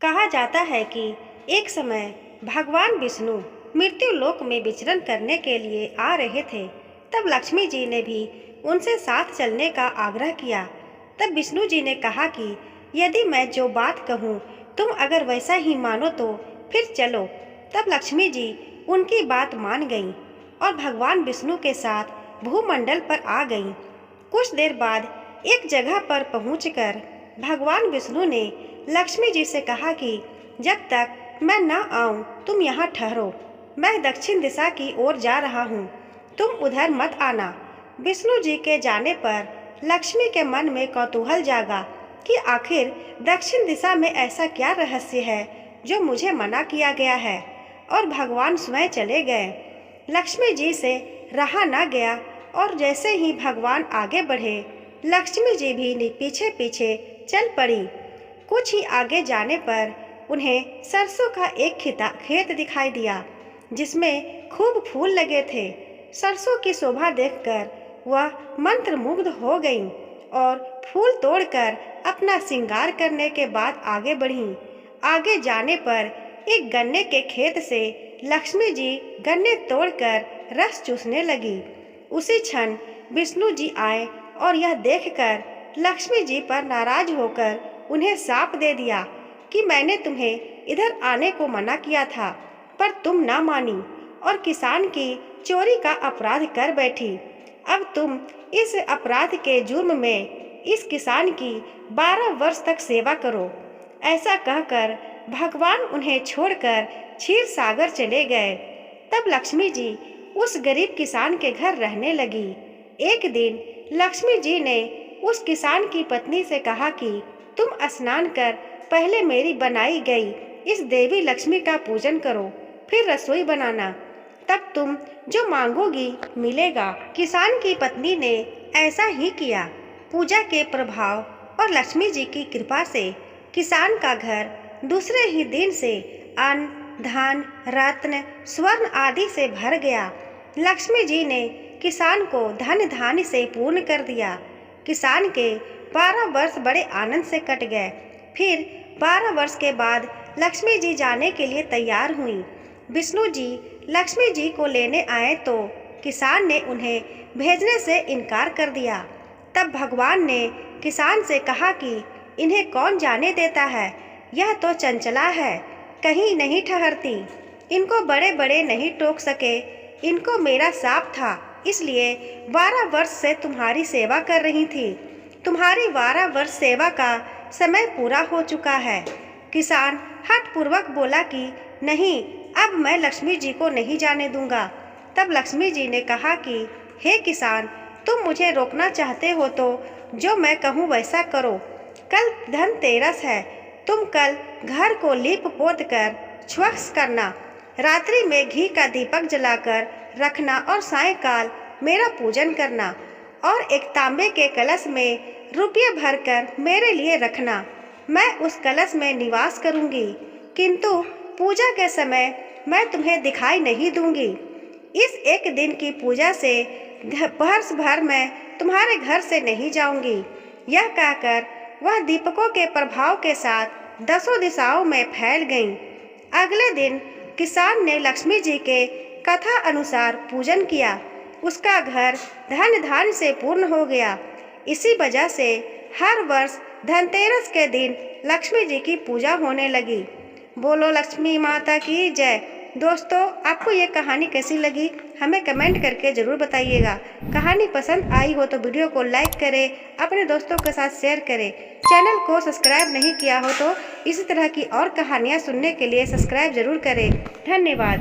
कहा जाता है कि एक समय भगवान विष्णु मृत्यु लोक में विचरण करने के लिए आ रहे थे। तब लक्ष्मी जी ने भी उनसे साथ चलने का आग्रह किया। तब विष्णु जी ने कहा कि यदि मैं जो बात कहूँ तुम अगर वैसा ही मानो तो फिर चलो। तब लक्ष्मी जी उनकी बात मान गईं और भगवान विष्णु के साथ भूमंडल पर आ गईं। कुछ देर बाद एक जगह पर पहुंचकर भगवान विष्णु ने लक्ष्मी जी से कहा कि जब तक मैं न आऊं तुम यहाँ ठहरो, मैं दक्षिण दिशा की ओर जा रहा हूँ, तुम उधर मत आना। विष्णु जी के जाने पर लक्ष्मी के मन में कौतूहल जागा कि आखिर दक्षिण दिशा में ऐसा क्या रहस्य है जो मुझे मना किया गया है, और भगवान स्वयं चले गए। लक्ष्मी जी से रहा न गया और जैसे ही भगवान आगे बढ़े लक्ष्मी जी भी पीछे पीछे चल पड़ी। कुछ ही आगे जाने पर उन्हें सरसों का एक खेत दिखाई दिया जिसमें खूब फूल लगे थे। सरसों की शोभा देखकर वह मंत्रमुग्ध हो गईं और फूल तोड़कर अपना श्रृंगार करने के बाद आगे बढ़ीं। आगे जाने पर एक गन्ने के खेत से लक्ष्मी जी गन्ने तोड़कर रस चूसने लगी। उसी क्षण विष्णु जी आए और यह देखकर लक्ष्मी जी पर नाराज होकर उन्हें शाप दे दिया कि मैंने तुम्हें इधर आने को मना किया था पर तुम ना मानी और किसान की चोरी का अपराध कर बैठी। अब तुम इस अपराध के जुर्म में इस किसान की 12 वर्ष तक सेवा करो। ऐसा कहकर भगवान उन्हें छोड़कर क्षीर सागर चले गए। तब लक्ष्मी जी उस गरीब किसान के घर रहने लगी। एक दिन लक्ष्मी जी ने उस किसान की पत्नी से कहा कि तुम स्नान कर पहले मेरी बनाई गई इस देवी लक्ष्मी का पूजन करो, फिर रसोई बनाना, तब तुम जो मांगोगी मिलेगा। किसान की पत्नी ने ऐसा ही किया। पूजा के प्रभाव और लक्ष्मी जी की कृपा से किसान का घर दूसरे ही दिन से अन्न, धन, रत्न, स्वर्ण आदि से भर गया। लक्ष्मी जी ने किसान को धन धान्य से पूर्ण कर दिया। किसान के 12 वर्ष बड़े आनंद से कट गए। फिर 12 वर्ष के बाद लक्ष्मी जी जाने के लिए तैयार हुई। विष्णु जी लक्ष्मी जी को लेने आए तो किसान ने उन्हें भेजने से इनकार कर दिया। तब भगवान ने किसान से कहा कि इन्हें कौन जाने देता है, यह तो चंचला है, कहीं नहीं ठहरती, इनको बड़े बड़े नहीं टोक सके। इनको मेरा शाप था, इसलिए 12 वर्ष से तुम्हारी सेवा कर रही थी। तुम्हारी 12 वर्ष सेवा का समय पूरा हो चुका है। किसान हठपूर्वक बोला कि नहीं, अब मैं लक्ष्मी जी को नहीं जाने दूंगा। तब लक्ष्मी जी ने कहा कि हे किसान, तुम मुझे रोकना चाहते हो तो जो मैं कहूँ वैसा करो। कल धनतेरस है, तुम कल घर को लीप पोत कर स्वच्छ करना, रात्रि में घी का दीपक जलाकर रखना और सायंकाल मेरा पूजन करना, और एक तांबे के कलश में रुपये भरकर मेरे लिए रखना। मैं उस कलश में निवास करूंगी, किंतु पूजा के समय मैं तुम्हें दिखाई नहीं दूंगी। इस एक दिन की पूजा से वर्ष भर मैं तुम्हारे घर से नहीं जाऊंगी। यह कहकर वह दीपकों के प्रभाव के साथ 10 दिशाओं में फैल गईं। अगले दिन किसान ने लक्ष्मी जी के कथा अनुसार पूजन किया। उसका घर धन धान्य से पूर्ण हो गया। इसी वजह से हर वर्ष धनतेरस के दिन लक्ष्मी जी की पूजा होने लगी। बोलो लक्ष्मी माता की जय। दोस्तों, आपको ये कहानी कैसी लगी हमें कमेंट करके ज़रूर बताइएगा। कहानी पसंद आई हो तो वीडियो को लाइक करें, अपने दोस्तों के साथ शेयर करें। चैनल को सब्सक्राइब नहीं किया हो तो इसी तरह की और कहानियाँ सुनने के लिए सब्सक्राइब ज़रूर करें। धन्यवाद।